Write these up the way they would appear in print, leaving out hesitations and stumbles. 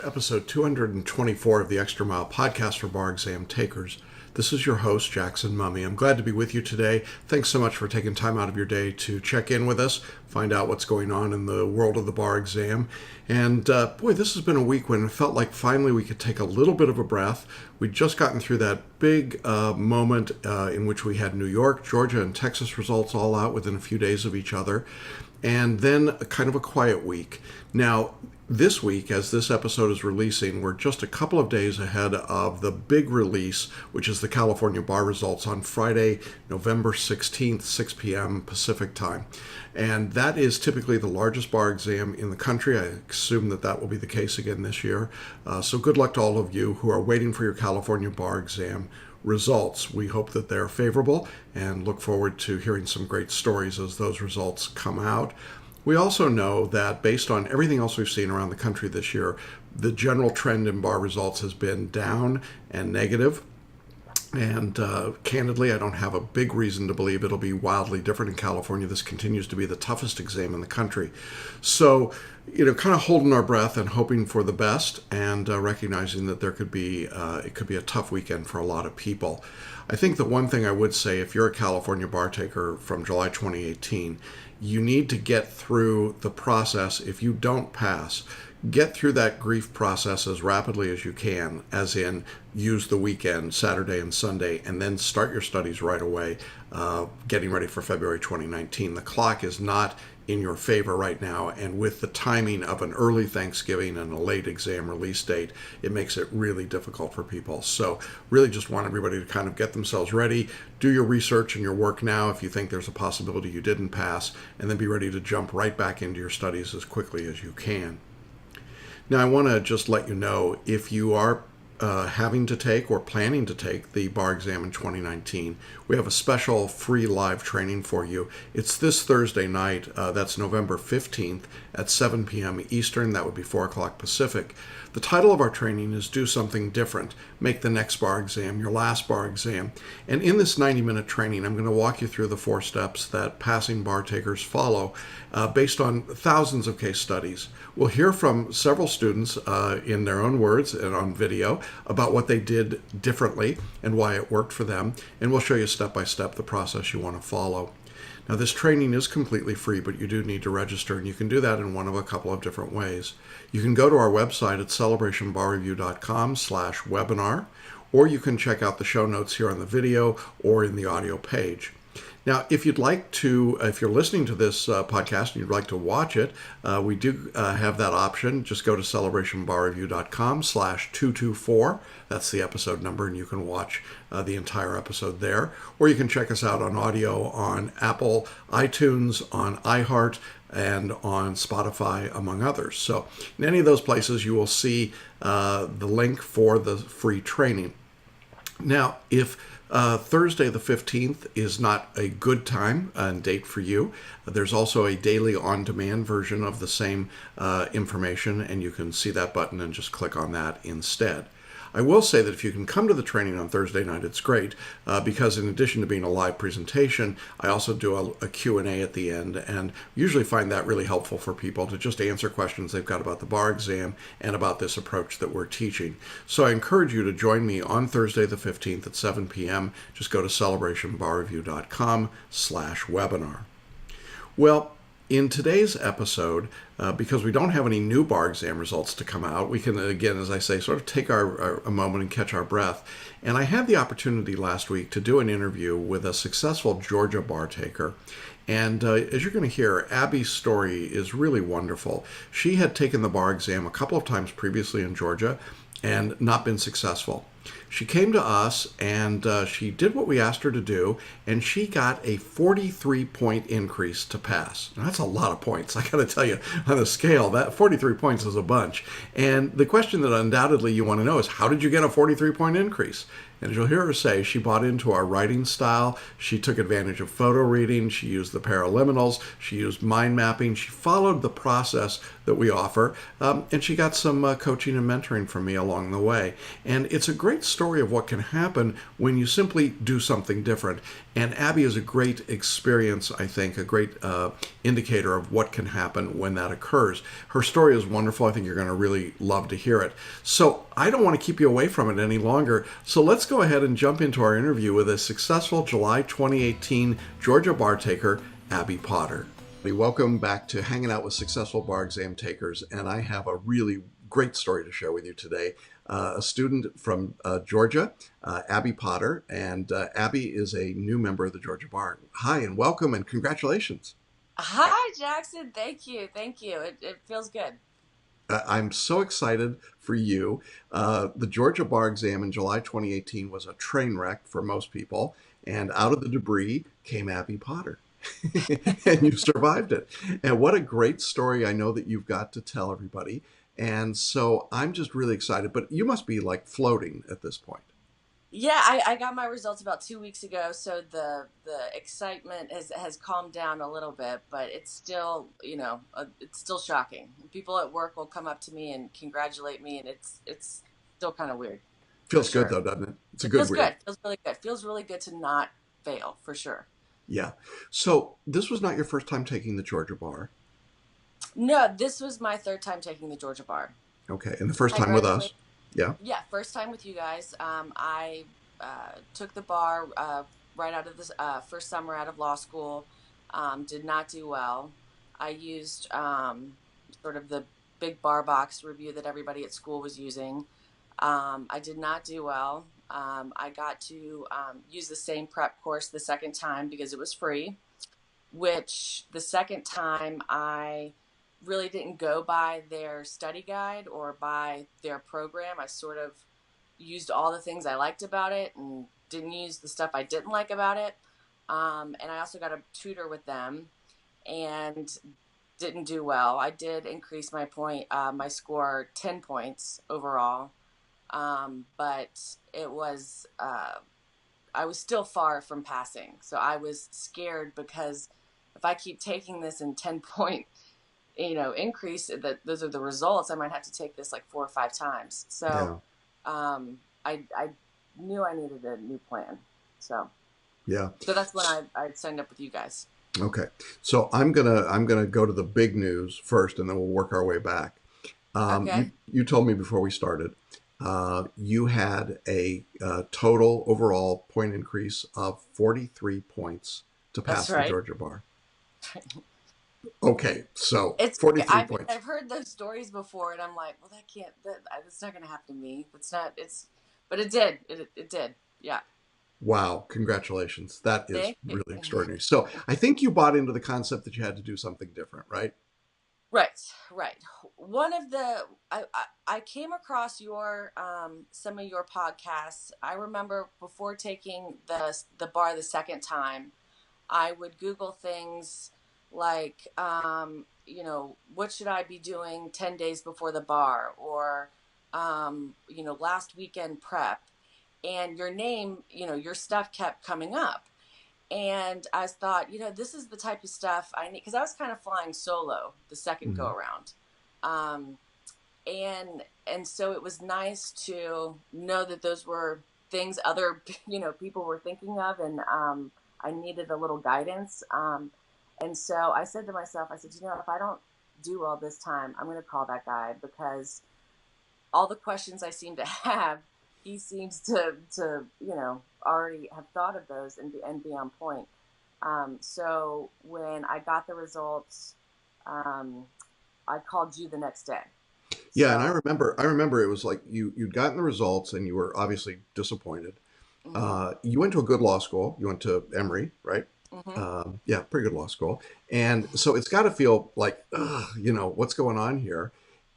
episode 224 of the Extra Mile podcast for bar exam takers. This is your host, Jackson Mummy. I'm glad to be with you today. Thanks so much for taking time out of your day to check in with us, find out what's going on in the world of the bar exam. And boy, this has been a week when it felt like finally we could take a little bit of a breath. We'd just gotten through that big moment in which we had New York, Georgia, and Texas results all out within a few days of each other. And then kind of a quiet week. Now, this week, as this episode is releasing, we're just a couple of days ahead of the big release, which is the California bar results on Friday, November 16th, 6 p.m. Pacific time. And that is typically the largest bar exam in the country. I assume that that will be the case again this year. So good luck to all of you who are waiting for your California bar exam results. We hope that they're favorable and look forward to hearing some great stories as those results come out. We also know that based on everything else we've seen around the country this year, the general trend in bar results has been down and negative. And candidly, I don't have a big reason to believe it'll be wildly different in California. This continues to be the toughest exam in the country. So, kind of holding our breath and hoping for the best and recognizing that there could be, it could be a tough weekend for a lot of people. I think the one thing I would say, if you're a California bar taker from July 2018, you need to get through the process. If you don't pass, get through that grief process as rapidly as you can, as in use the weekend, Saturday and Sunday, and then start your studies right away, getting ready for February 2019. The clock is not in your favor right now, and with the timing of an early Thanksgiving and a late exam release date, it makes it really difficult for people. So really just want everybody to kind of get themselves ready, do your research and your work now if you think there's a possibility you didn't pass, and then be ready to jump right back into your studies as quickly as you can. Now, I want to just let you know, if you are having to take or planning to take the bar exam in 2019, we have a special free live training for you. It's this Thursday night, that's November 15th at 7 p.m. Eastern, that would be 4 o'clock Pacific. The title of our training is Do Something Different, Make the Next Bar Exam Your Last Bar Exam. And in this 90-minute training, I'm going to walk you through the 4 steps that passing bar takers follow based on thousands of case studies. We'll hear from several students in their own words and on video about what they did differently and why it worked for them. And we'll show you step-by-step the process you want to follow. Now, this training is completely free, but you do need to register, and you can do that in one of a couple of different ways. You can go to our website at celebrationbarreview.com/webinar, or you can check out the show notes here on the video or in the audio page. Now, if you'd like to, if you're listening to this podcast and you'd like to watch it, we do have that option. Just go to celebrationbarreview.com/224. That's the episode number, and you can watch the entire episode there. Or you can check us out on audio on Apple, iTunes, on iHeart, and on Spotify, among others. So in any of those places, you will see the link for the free training. Now, if Thursday the 15th is not a good time and date for you, there's also a daily on-demand version of the same information, and you can see that button and just click on that instead. I will say that if you can come to the training on Thursday night, it's great because in addition to being a live presentation, I also do a Q&A at the end, and usually find that really helpful for people to just answer questions they've got about the bar exam and about this approach that we're teaching. So I encourage you to join me on Thursday the 15th at 7 p.m. Just go to celebrationbarreview.com/webinar. Well, in today's episode, because we don't have any new bar exam results to come out, we can, again, as I say, sort of take a moment and catch our breath. And I had the opportunity last week to do an interview with a successful Georgia bar taker. And as you're going to hear, Abby's story is really wonderful. She had taken the bar exam a couple of times previously in Georgia and not been successful. She came to us and she did what we asked her to do, and she got a 43-point increase to pass. Now, that's a lot of points. I got to tell you, on a scale, that 43 points is a bunch. And the question that undoubtedly you want to know is, how did you get a 43-point increase? And as you'll hear her say, she bought into our writing style. She took advantage of photo reading. She used the paraliminals. She used mind mapping. She followed the process that we offer. And she got some coaching and mentoring from me along the way. And it's a great great story of what can happen when you simply do something different. And Abby is a great experience, I think, a great indicator of what can happen when that occurs. Her story is wonderful. I think you're going to really love to hear it. So I don't want to keep you away from it any longer. So let's go ahead and jump into our interview with a successful July 2018 Georgia bar taker, Abby Potter. Welcome back to Hanging Out with Successful Bar Exam Takers, and I have a really great story to share with you today. A student from Georgia, Abby Potter, and Abby is a new member of the Georgia Bar. Hi, and welcome, and congratulations. Hi, Jackson. Thank you. Thank you. It feels good. I'm so excited for you. The Georgia Bar exam in July 2018 was a train wreck for most people, and out of the debris came Abby Potter. And you survived it. And what a great story I know that you've got to tell everybody. And so I'm just really excited, but you must be like floating at this point. Yeah, I got my results about 2 weeks ago, so the excitement has calmed down a little bit, but it's still, it's still shocking. People at work will come up to me and congratulate me, and it's still kind of weird, for Feels good sure. though, doesn't it? It's a It good feels weird. good. Feels really good. Feels really good to not fail, for sure. Yeah. So this was not your first time taking the Georgia Bar. No, this was my third time taking the Georgia bar. Okay. And the first I time with graduated. us. Yeah. Yeah, first time with you guys. I took the bar right out of the first summer out of law school. Did not do well. I used sort of the big bar box review that everybody at school was using. I did not do well. I got to use the same prep course the second time because it was free, which the second time I really didn't go by their study guide or by their program. I sort of used all the things I liked about it and didn't use the stuff I didn't like about it. And I also got a tutor with them and didn't do well. I did increase my score 10 points overall. But I was still far from passing. So I was scared because if I keep taking this in 10-point, increase, that those are the results, I might have to take this like 4 or 5 times. So Yeah. I knew I needed a new plan. So Yeah. so that's when I signed up with you guys. Okay. So I'm gonna go to the big news first, and then we'll work our way back. Okay. You told me before we started, you had a total overall point increase of 43 points to That's pass the right. Georgia Bar. Okay, so It's 43 points. I've heard those stories before, and I'm like, well, that's not going to happen to me. That's not it's, but it did. It did. Yeah. Wow, congratulations. That is Thank you. really extraordinary. So I think you bought into the concept that you had to do something different, right? Right, right. One of the I came across your some of your podcasts. I remember before taking the bar the second time, I would Google things like what should I be doing 10 days before the bar, or last weekend prep, and your name, your stuff kept coming up. And I thought, this is the type of stuff I need, because I was kind of flying solo the second Hmm. go around. Um, and so it was nice to know that those were things other people were thinking of, and I needed a little guidance. And so I said to myself, I said, if I don't do well this time, I'm going to call that guy, because all the questions I seem to have, he seems to already have thought of those and be on point. So when I got the results, um, I called you the next day. Yeah, and So I remember it was like you'd gotten the results and you were obviously disappointed. hmm You went to a good law school. You went to Emory, right? hmm Yeah, pretty good law school. And so it's got to feel like, what's going on here?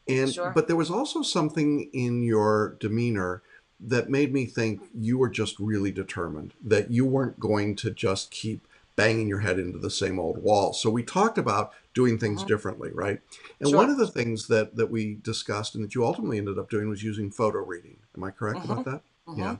And sure. but there was also something in your demeanor that made me think you were just really determined, that you weren't going to just keep banging your head into the same old wall. So we talked about doing things hmm differently, right? And one Sure. of the things that we discussed and that you ultimately ended up doing was using photo reading. Am I correct hmm about that? hmm Yeah.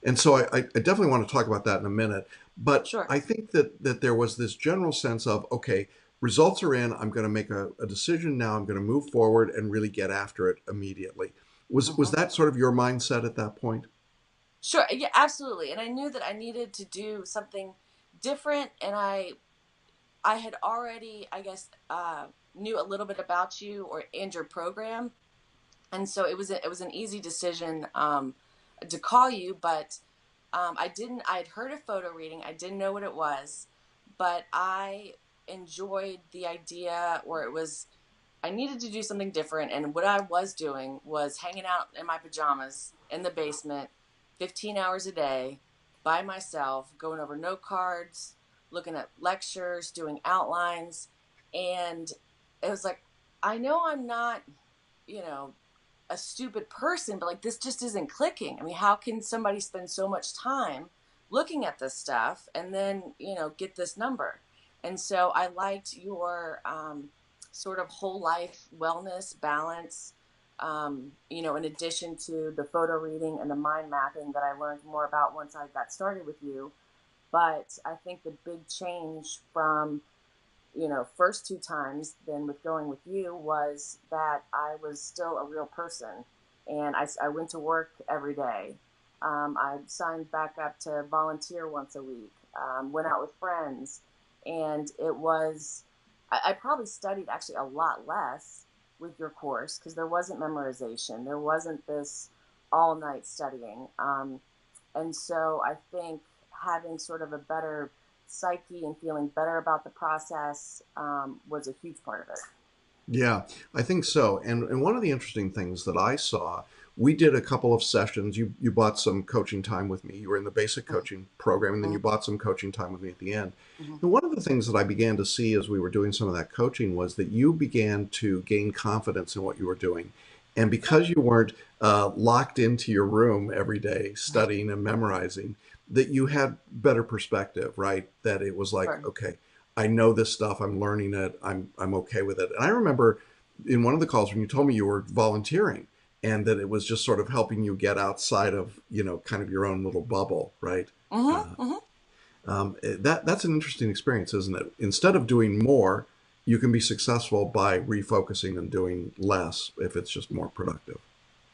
And so I definitely want to talk about that in a minute. But Sure. I think that there was this general sense of, okay, results are in, I'm going to make a decision now, I'm going to move forward and really get after it immediately. Was hmm that sort of your mindset at that point? Sure. Yeah, absolutely. And I knew that I needed to do something different. And I had already, I guess, knew a little bit about you or and your program, and so it was an easy decision to call you. But I didn't. I had heard of photo reading. I didn't know what it was, but I enjoyed the idea, or it was I needed to do something different. And what I was doing was hanging out in my pajamas in the basement 15 hours a day by myself, going over note cards, looking at lectures, doing outlines. And it was like, I know I'm not, you know, a stupid person, but like this just isn't clicking. I mean, how can somebody spend so much time looking at this stuff and then, get this number? And so I liked your sort of whole life wellness balance, in addition to the photo reading and the mind mapping that I learned more about once I got started with you. But I think the big change from first two times then with going with you was that I was still a real person, and I went to work every day. I signed back up to volunteer once a week, went out with friends, and I probably studied actually a lot less with your course because there wasn't memorization. There wasn't this all night studying. And so I think having sort of a better psyche and feeling better about the process was a huge part of it. Yeah, I think so. And one of the interesting things that I saw, we did a couple of sessions. You bought some coaching time with me. You were in the basic coaching program, and then you Mm-hmm. bought some coaching time with me at the end. Mm-hmm. And one of the things that I began to see as we were doing some of that coaching was that you began to gain confidence in what you were doing. And because you weren't locked into your room every day studying and memorizing, that you had better perspective, right? That it was like, Sure. okay, I know this stuff. I'm learning it. I'm okay with it. And I remember in one of the calls when you told me you were volunteering and that it was just sort of helping you get outside of kind of your own little bubble, right? Uh, Mm-hmm. Mm-hmm. that's an interesting experience, isn't it? Instead of doing more, you can be successful by refocusing and doing less if it's just more productive.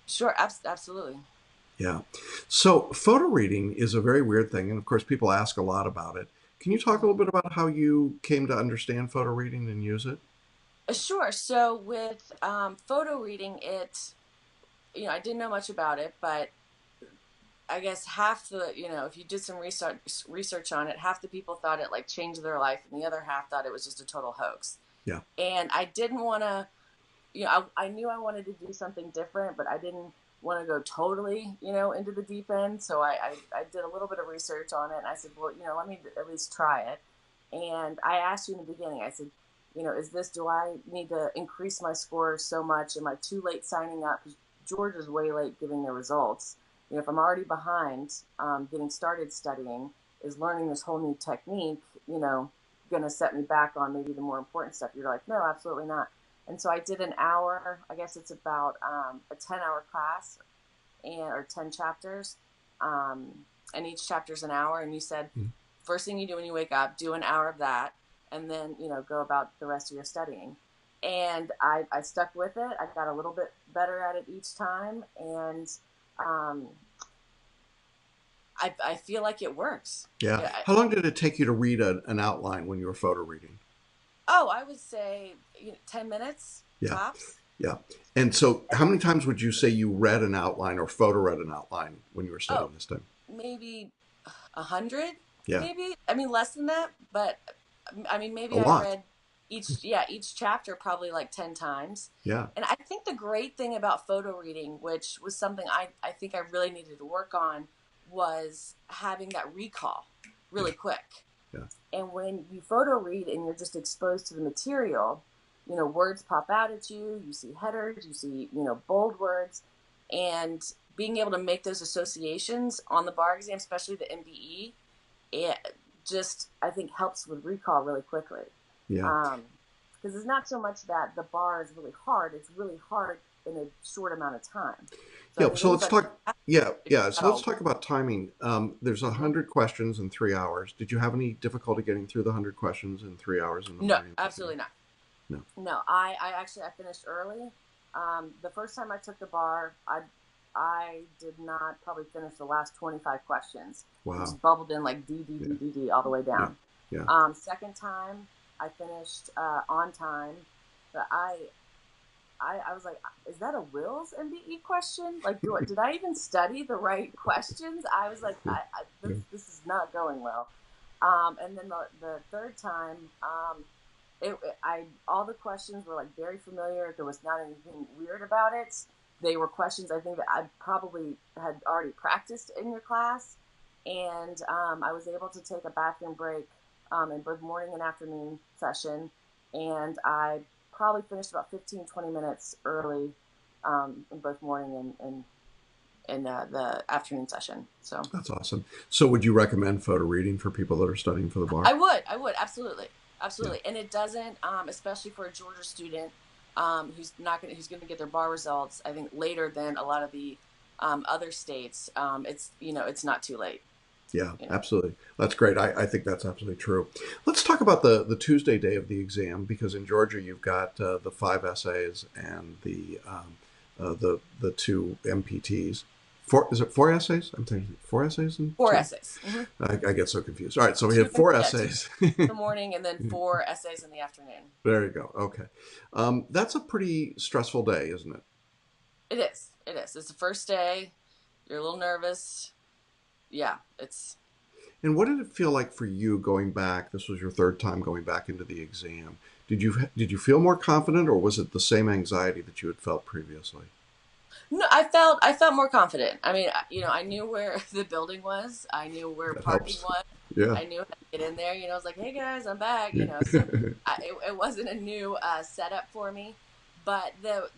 Sure. Absolutely. Yeah. So photo reading is a very weird thing, and of course, people ask a lot about it. Can you talk a little bit about how you came to understand photo reading and use it? Sure. So with photo reading, I didn't know much about it, but I guess half if you did some research on it, half the people thought it like changed their life, and the other half thought it was just a total hoax. Yeah. And I didn't want to, I knew I wanted to do something different, but I didn't want to go totally, into the deep end. So I did a little bit of research on it, and I said, well, let me at least try it. And I asked you in the beginning, I said, do I need to increase my score so much? Am I too late signing up? Because George is way late giving the results. If I'm already behind getting started studying, is learning this whole new technique, going to set me back on maybe the more important stuff? You're like, no, absolutely not. And so I did an hour, I guess it's about a 10-hour class or 10 chapters. Um, and each chapter's an hour. And you said, Mm. first thing you do when you wake up, do an hour of that. And then, go about the rest of your studying. And I stuck with it. I got a little bit better at it each time. And um, I feel like it works. Yeah. Yeah. How long did it take you to read an outline when you were photo reading? I would say 10 minutes Yeah. tops. Yeah. And so, how many times would you say you read an outline or photo read an outline when you were Oh, studying this time? maybe 100, Yeah. maybe. I mean, less than that, but I mean, A maybe I lot. read each chapter probably like 10 times. Yeah. And I think the great thing about photo reading, which was something I think I really needed to work on, was having that recall Yeah. really quick. Yeah. And when you photo read and you're just exposed to the material, words pop out at you, you see headers, you see, bold words, and being able to make those associations on the bar exam, especially the MBE, it just, I think, helps with recall really quickly. Yeah. Because it's not so much that the bar is really hard, it's really hard in a short amount of time. So I Yeah. think So let's anybody talk. Yeah. Yeah. at So let's all. talk about timing. There's a Mhm. hundred questions in 3 hours. Did you have any difficulty getting through the 100 questions in 3 hours in the No, morning and afternoon? absolutely not. No. No, I actually I finished early. The first time I took the bar, I I did not probably finish the last 25 questions. It Wow. just bubbled in like D, D, Yeah. D, D, D all the way Yeah. down. Yeah. Second time, I finished on time, but I was like, is that a Will's MBE question? Like, did I even study the right questions? I was like, Yeah. this is not going well. And then the third time, all the questions were like very familiar. There was not anything weird about it. They were questions I think that I probably had already practiced in your class, and I was able to take a bathroom break in both morning and afternoon session, and I probably finished about 15, 20 minutes early in both morning and the afternoon session. So That's awesome. So would you recommend photo reading for people that are studying for the bar? I would, absolutely, Yeah. absolutely. And it doesn't, especially for a Georgia student who's going to get their bar results, I think later than a lot of the other states. It's not too late. Yeah, You know. absolutely. That's great. I think that's absolutely true. Let's talk about the Tuesday day of the exam, because in Georgia you've got the 5 essays and the two MPTs. Is it 4 essays? I'm thinking 4 essays and Four two. essays. Mm-hmm. I get so confused. All right, so we Two have four yeah, two essays. in the morning and then 4 essays in the afternoon. There you go. Okay, that's a pretty stressful day, isn't it? It is. It is. It's the first day. You're a little nervous. Yeah, it's. And what did it feel like for you going back? This was your third time going back into the exam. Did you feel more confident, or was it the same anxiety that you had felt previously? No, I felt more confident. I mean, I knew where the building was. I knew where That parking helps. was. Yeah. I knew how to get in there. I was like, "Hey guys, I'm back." Yeah. So it wasn't a new setup for me. But the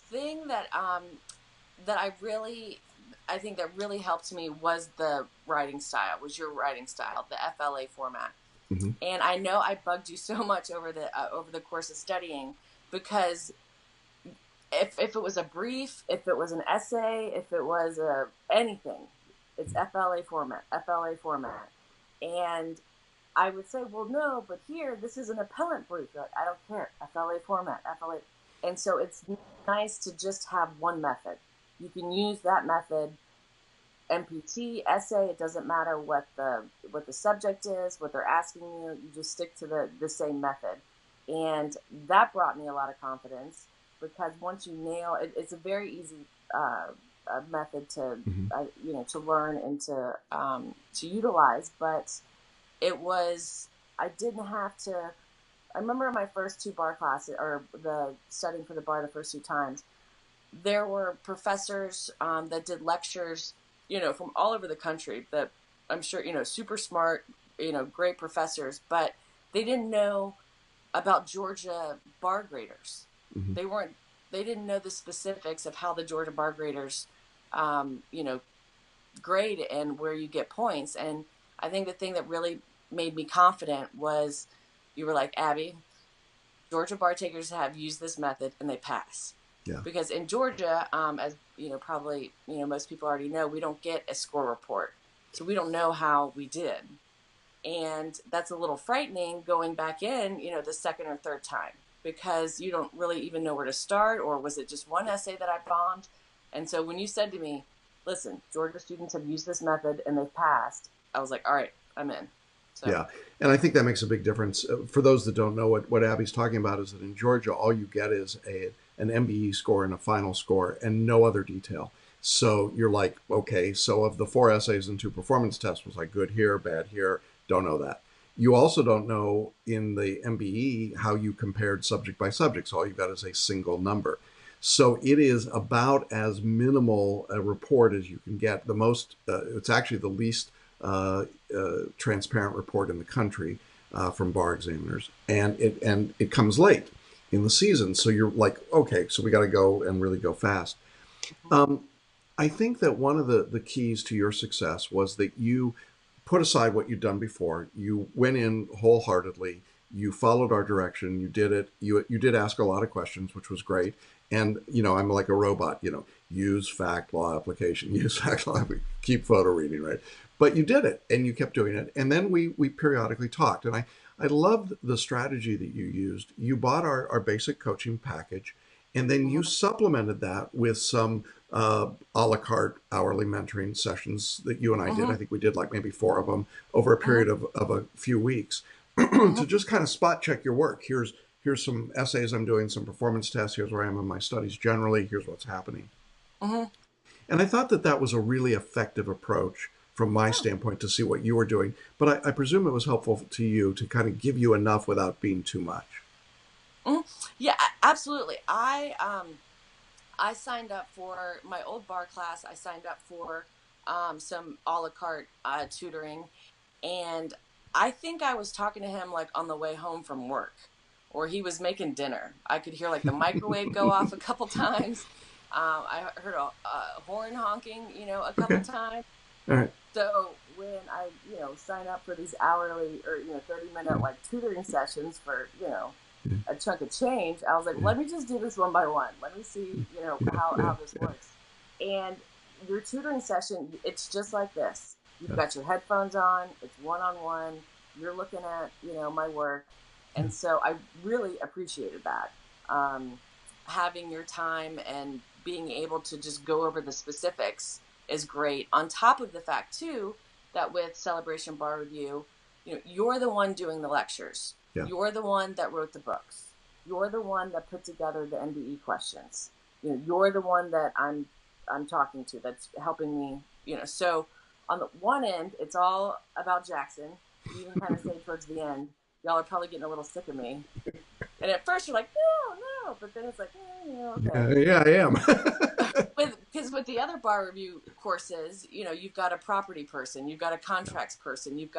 thing that I think that really helped me was the writing style. Was your writing style, the FLA format? Hmm. And I know I bugged you so much over the course of studying because if it was a brief, if it was an essay, if it was anything, it's FLA format. And I would say, well, no, but here, this is an appellant brief. Like, I don't care, FLA format, FLA. And so it's nice to just have one method. You can use that method, MPT, essay. It doesn't matter what the subject is, what they're asking you. You just stick to the same method, and that brought me a lot of confidence because once you nail it, it's a very easy method to Hmm. to learn and to utilize. But it was I didn't have to. I remember in my first two bar classes, or the studying for the bar the first two times, there were professors that did lectures, from all over the country that I'm sure, super smart, great professors, but they didn't know about Georgia bar graders. Hmm. They weren't, they didn't know the specifics of how the Georgia bar graders, um, you know, grade and where you get points. And I think the thing that really made me confident was you were like, Abby, Georgia bar takers have used this method and they pass. Yeah. Because in Georgia, as probably most people already know, we don't get a score report, so we don't know how we did, and that's a little frightening going back in, the second or third time because you don't really even know where to start, or was it just one essay that I bombed? And so when you said to me, "Listen, Georgia students have used this method and they've passed," I was like, "All right, I'm in." So Yeah, and I think that makes a big difference. For those that don't know, what Abby's talking about is that in Georgia, all you get is an MBE score and a final score and no other detail. So you're like, okay, so of the 4 essays and two performance tests, was like good here, bad here, don't know that. You also don't know in the MBE how you compared subject by subject. So all you've got is a single number. So it is about as minimal a report as you can get. It's actually the least transparent report in the country from bar examiners, and it comes late in the season. So you're like, okay, so we got to go and really go fast. Um, I think that one of the keys to your success was that you put aside what you'd done before. You went in wholeheartedly. You followed our direction. You did it. You did ask a lot of questions, which was great. And I'm like a robot. Use fact law application. Use fact law. Keep photo reading, right? But you did it, and you kept doing it. And then we periodically talked, and I loved the strategy that you used. You bought our basic coaching package, And then you Mhm. supplemented that with some a la carte hourly mentoring sessions that you and I did. I Mhm. think we did like maybe four of them over a Mhm. period of a few weeks to Mhm. just kind of spot check your work. Here's some essays I'm doing, some performance tests. Here's where I am in my studies generally. Here's what's happening. Mhm. And I thought that that was a really effective approach from my Oh. standpoint to see what you were doing. But I presume it was helpful to you to kind of give you enough without being too much. Mhm. Yeah, absolutely. I signed up for my old bar class. I signed up for some a la carte tutoring, and I think I was talking to him like on the way home from work, or he was making dinner. I could hear like the microwave go off a couple times. I heard a horn honking, a couple Okay. times. All right. So when I, sign up for these hourly or 30-minute like tutoring sessions for, Yeah. a chunk of change, I was like, Yeah. let me just do this one by one. Let me see, Yeah. Yeah. how this Yeah. works. And your tutoring session, it's just like this. You've Yeah. got your headphones on, it's one on one, you're looking at, my work. Yeah. And so I really appreciated that. Um, Having your time and being able to just go over the specifics is great. On top of the fact too that with Celebration Bar Review, you're the one doing the lectures. Yeah. You're the one that wrote the books. You're the one that put together the MBE questions. You're the one that I'm talking to that's helping me, So on the one end, it's all about Jackson. You even kind of say towards the end, y'all are probably getting a little sick of me. And at first you're like, no, but then it's like, okay. Yeah, I am. Because with the other bar review courses, you've got a property person, you've got a contracts person,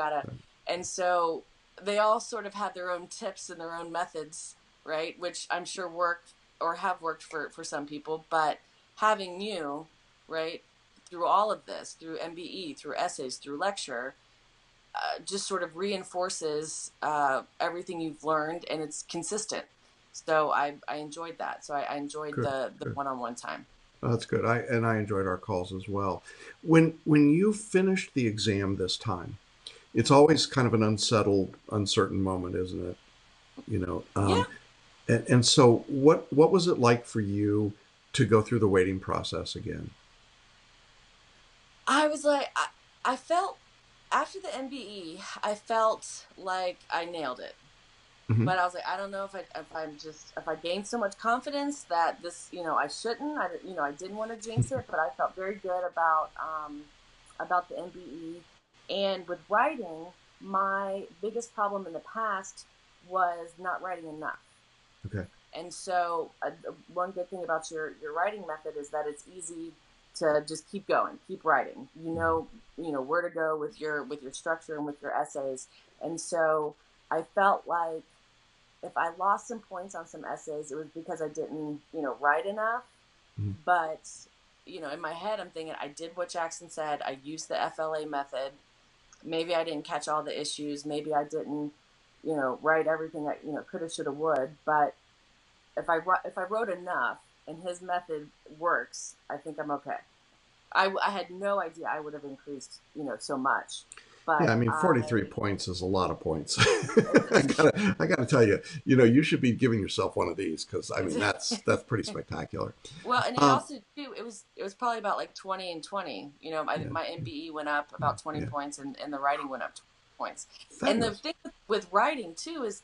and so they all sort of have their own tips and their own methods, right? Which I'm sure work or have worked for some people, but having you, right, through all of this, through MBE, through essays, through lecture, just sort of reinforces everything you've learned, and it's consistent. So I enjoyed that. So I enjoyed Good. the Good. one-on-one time. Oh, that's good. I enjoyed our calls as well. When you finished the exam this time, it's Mhm. always kind of an unsettled, uncertain moment, isn't it? You know, Yeah, and so what was it like for you to go through the waiting process again? I was like, I felt after the MBE, I felt like I nailed it. Hmm. But I was like, I don't know if I gained so much confidence that this, I shouldn't. I didn't want to jinx it, but I felt very good about the MBE. And with writing, my biggest problem in the past was not writing enough. Okay. And so, one good thing about your writing method is that it's easy to just keep going, keep writing. Where to go with your structure and with your essays. And so, I felt like if I lost some points on some essays, it was because I didn't, write enough. Mhm. But in my head, I'm thinking I did what Jackson said. I used the FLA method. Maybe I didn't catch all the issues. Maybe I didn't, write everything that coulda, shoulda, would. But if I wrote enough and his method works, I think I'm okay. I had no idea I would have increased, so much, Yeah, I but mean, 43 I points is a lot of points. it's, I gotta tell you, you should be giving yourself one of these because I mean, it's that's pretty spectacular. well, and it Um, also too, it was probably about like 20 and 20. yeah, My MBE went up yeah, about 20 yeah, points, and the writing went up 20 points. And the fabulous. thing with writing too is,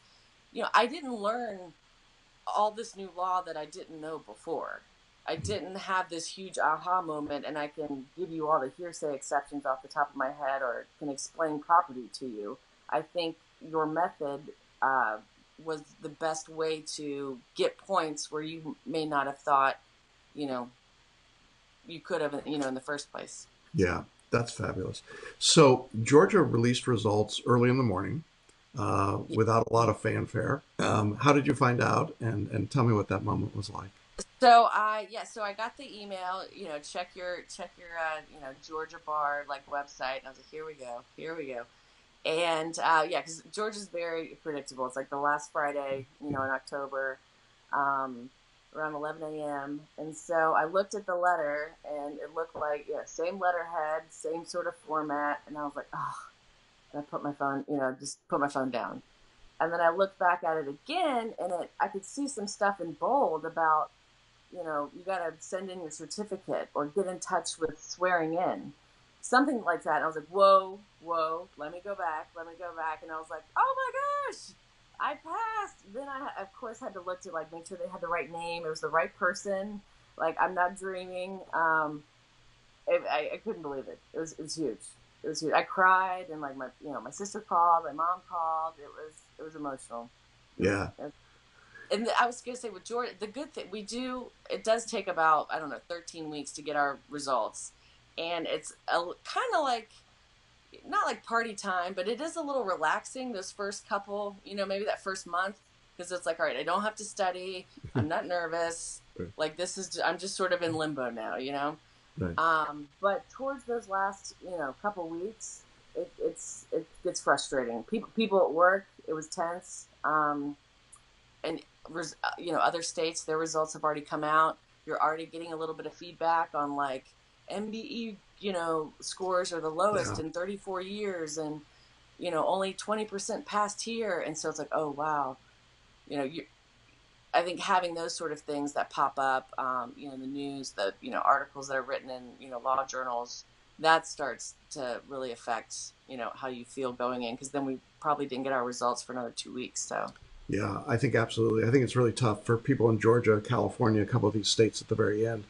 I didn't learn all this new law that I didn't know before. I didn't have this huge aha moment, and I can give you all the hearsay exceptions off the top of my head, or can explain property to you. I think your method was the best way to get points where you may not have thought, you know, you could have, in the first place. Yeah, that's fabulous. So Georgia released results early in the morning without a lot of fanfare. How did you find out? And tell me what that moment was like. So I got the email, check your Georgia Bar like website. And I was like, here we go. And yeah, because Georgia's very predictable. It's like the last Friday, in October, um, around 11 a.m. And so I looked at the letter, and it looked like, yeah, same letterhead, same sort of format. And I was like, oh, and I put my phone, just put my phone down. And then I looked back at it again, and I could see some stuff in bold about you got to send in your certificate or get in touch with swearing in, something like that. And I was like, whoa, whoa, let me go back, let me go back. And I was like, oh my gosh, I passed. Then I, of course, had to look to like make sure they had the right name, it was the right person. Like, I'm not dreaming. I couldn't believe it. It was huge. It was huge. I cried, and like my sister called, my mom called. It was emotional. Yeah. And I was going to say with Jordan, the good thing it does take about, I don't know, 13 weeks to get our results. And it's kind of like, not like party time, but it is a little relaxing those first couple, maybe that first month, because it's like, all right, I don't have to study. I'm not nervous. Right. Like, I'm just sort of in limbo now. Right. But towards those last, couple weeks, it gets frustrating. People at work, it was tense. And other states, their results have already come out. You're already getting a little bit of feedback on like MBE, scores are the lowest Yeah. in 34 years, and only 20% passed here. And so it's like, oh wow, you I think having those sort of things that pop up, in the news, the articles that are written in law journals, that starts to really affect how you feel going in, because then we probably didn't get our results for another 2 weeks. So Yeah, I think absolutely. I think it's really tough for people in Georgia, California, a couple of these states at the very end.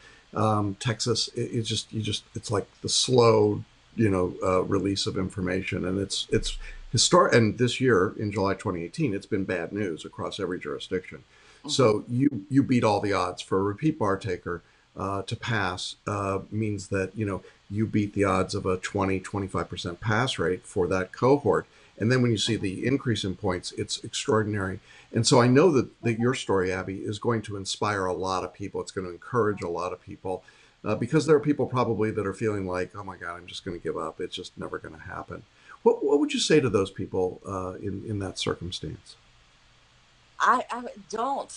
Texas, it's it's like the slow, release of information, and it's historic. And this year in July 2018, it's been bad news across every jurisdiction. mm-hmm. So you beat all the odds for a repeat bar taker to pass means that you beat the odds of a 20-25% pass rate for that cohort. And then when you see the increase in points, it's extraordinary. And so I know that your story, Abby, is going to inspire a lot of people. It's going to encourage a lot of people because there are people probably that are feeling like, oh my God, I'm just going to give up. It's just never going to happen. What would you say to those people in that circumstance? I don't.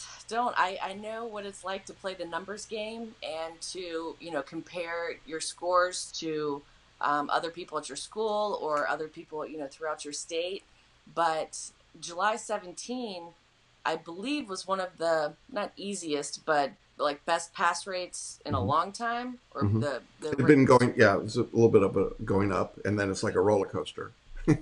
I know what it's like to play the numbers game and to compare your scores to other people at your school or other people throughout your state. But July 17, I believe, was one of the not easiest but like best pass rates in a Mm-hmm. long time, or Mm-hmm. the It had rate been was. going, yeah, it was a little bit of a going up, and then it's like a roller coaster.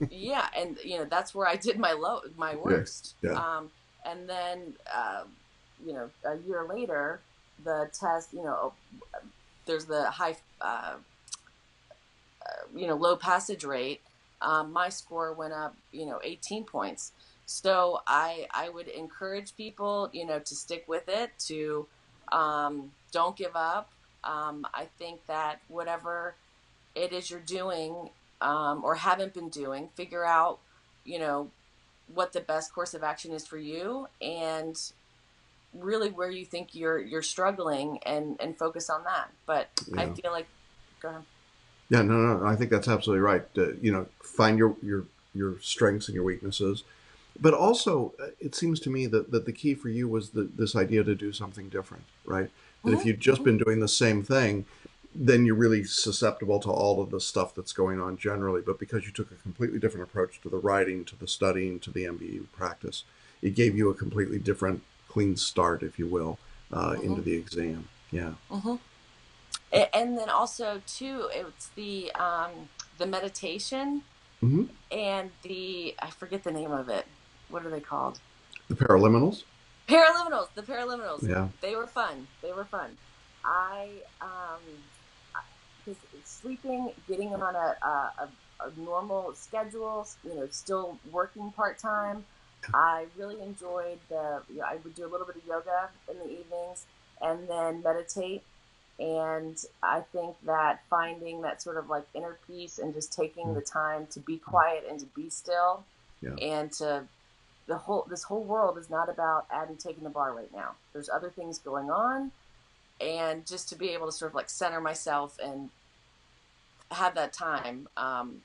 Yeah, and that's where I did my Yeah, worst. yeah. And then a year later, the test, there's the high, low passage rate. My score went up, 18 points. So I would encourage people, to stick with it, to don't give up. I think that whatever it is you're doing, or haven't been doing, figure out, you know, what the best course of action is for you, and really where you think you're struggling, and focus on that. But I Yeah. feel like, go ahead. Yeah, no, I think that's absolutely right. Find your strengths and your weaknesses, but also it seems to me that the key for you was this idea to do something different, right? That if Mm-hmm, you'd just mm-hmm, been doing the same thing, then you're really susceptible to all of the stuff that's going on generally. But because you took a completely different approach to the writing, to the studying, to the MBE practice, it gave you a completely different, clean start, if you will, mm-hmm, into the exam. Yeah. mm-hmm. And then also too, it's the meditation Hmm. and I forget the name of it. What are they called? The paraliminals. Paraliminals. The paraliminals. Yeah. They were fun. They were fun. I because sleeping, getting on a normal schedule, still working part time. I really enjoyed I would do a little bit of yoga in the evenings and then meditate. And I think that finding that sort of like inner peace and just taking the time to be quiet and to be still, Yeah. and to this whole world is not about Abby taking the bar right now. There's other things going on, and just to be able to sort of like center myself and have that time,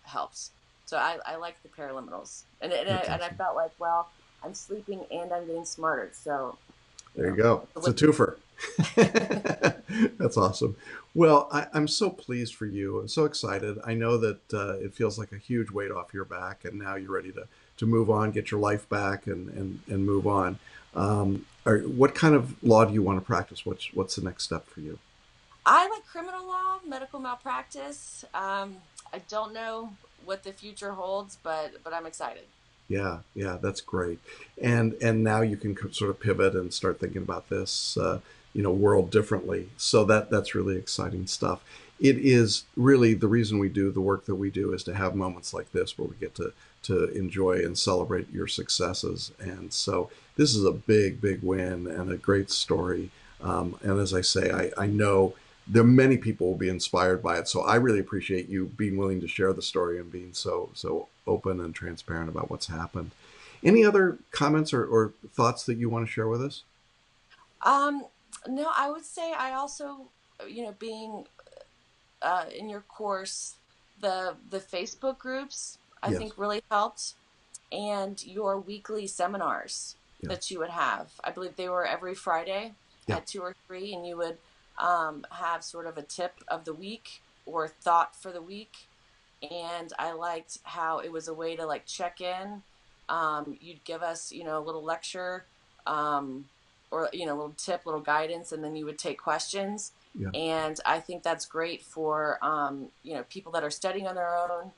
helps. So I like the paraliminals, That's and I awesome. felt like, well, I'm sleeping and I'm getting smarter. So There you go. it's a It's a win. twofer. That's awesome. Well, I'm so pleased for you. I'm so excited. I know that it feels like a huge weight off your back, and now you're ready to move on, get your life back, and move on. What kind of law do you want to practice? What's the next step for you? I like criminal law, medical malpractice. I don't know what the future holds, but I'm excited. Yeah, yeah, that's great. And now you can sort of pivot and start thinking about this, world differently. So that's really exciting stuff. It is really the reason we do the work that we do is to have moments like this where we get to enjoy and celebrate your successes. And so this is a big, big win and a great story. And as I say, I know there are many people will be inspired by it. So I really appreciate you being willing to share the story and being so open and transparent about what's happened. Any other comments or thoughts that you want to share with us? Um, no, I would say I also, being in your course, the Facebook groups I Yes. think really helped, and your weekly seminars Yeah. that you would have. I believe they were every Friday Yeah. at 2 or 3, and you would have sort of a tip of the week or thought for the week. And I liked how it was a way to like check in. You'd give us, a little lecture, um, or a little tip, little guidance, and then you would take questions. Yeah. And I think that's great for people that are studying on their own,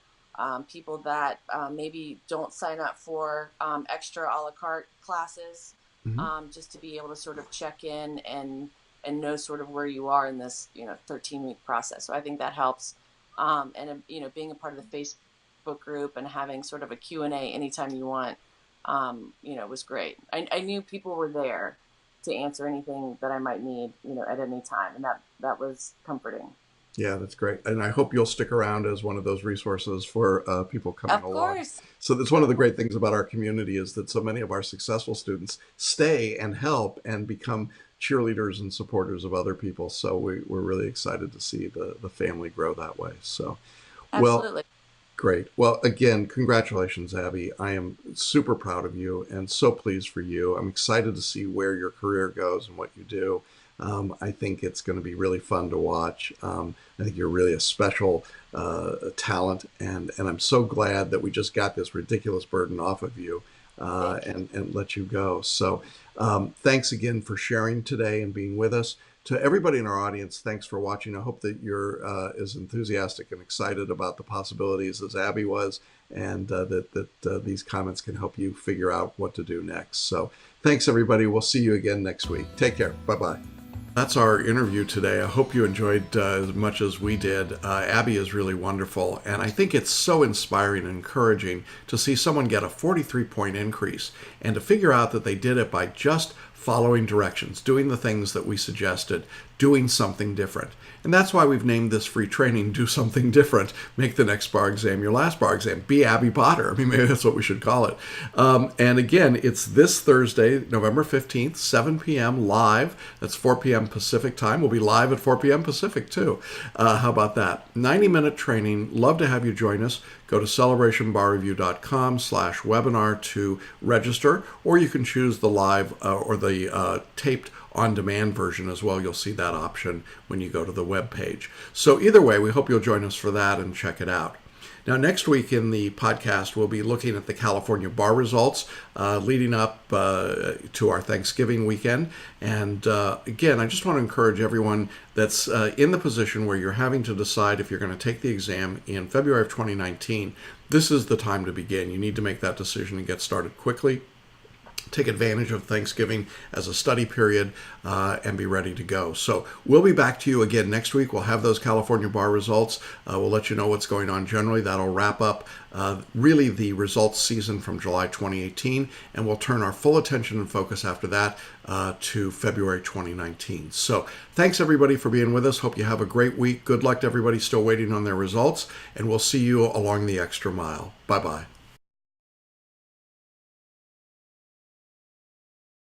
people that maybe don't sign up for extra a la carte classes, Hmm. just to be able to sort of check in and know sort of where you are in this 13-week process. So I think that helps. And being a part of the Facebook group and having sort of a Q&A anytime you want, was great. I knew people were there to answer anything that I might need, at any time, and that was comforting. Yeah, that's great. And I hope you'll stick around as one of those resources for people coming Of along. course. So that's one of the great things about our community is that so many of our successful students stay and help and become cheerleaders and supporters of other people. So we're really excited to see the family grow that way. So, well, Absolutely. great. Well, again, congratulations, Abby. I am super proud of you and so pleased for you. I'm excited to see where your career goes and what you do. I think it's going to be really fun to watch. I think you're really a special talent, and I'm so glad that we just got this ridiculous burden off of you Thank you. and let you go. So, thanks again for sharing today and being with us. To everybody in our audience, thanks for watching. I hope that you're as enthusiastic and excited about the possibilities as Abby was, and that these comments can help you figure out what to do next. So, thanks, everybody. We'll see you again next week. Take care. Bye bye. That's our interview today. I hope you enjoyed as much as we did. Abby is really wonderful, and I think it's so inspiring and encouraging to see someone get a 43-point increase and to figure out that they did it by just following directions, doing the things that we suggested, doing something different. And that's why we've named this free training Do Something Different. Make the next bar exam your last bar exam. Be Abby Potter. I mean, maybe that's what we should call it. And again, it's this Thursday, November 15th, 7 p.m. live. That's 4 p.m. Pacific time. We'll be live at 4 p.m. Pacific too. How about that? 90-minute training. Love to have you join us. Go to celebrationbarreview.com/webinar to register, or you can choose the live or the taped on-demand version as well. You'll see that option when you go to the web page. So either way, we hope you'll join us for that and check it out. Now, next week in the podcast, we'll be looking at the California bar results leading up to our Thanksgiving weekend. And again, I just want to encourage everyone that's in the position where you're having to decide if you're going to take the exam in February of 2019. This is the time to begin. You need to make that decision and get started quickly. Take advantage of Thanksgiving as a study period and be ready to go. So we'll be back to you again next week. We'll have those California bar results. We'll let you know what's going on generally. That'll wrap up really the results season from July 2018, and we'll turn our full attention and focus after that to February 2019. So thanks everybody for being with us. Hope you have a great week. Good luck to everybody still waiting on their results, and we'll see you along the extra mile. Bye-bye.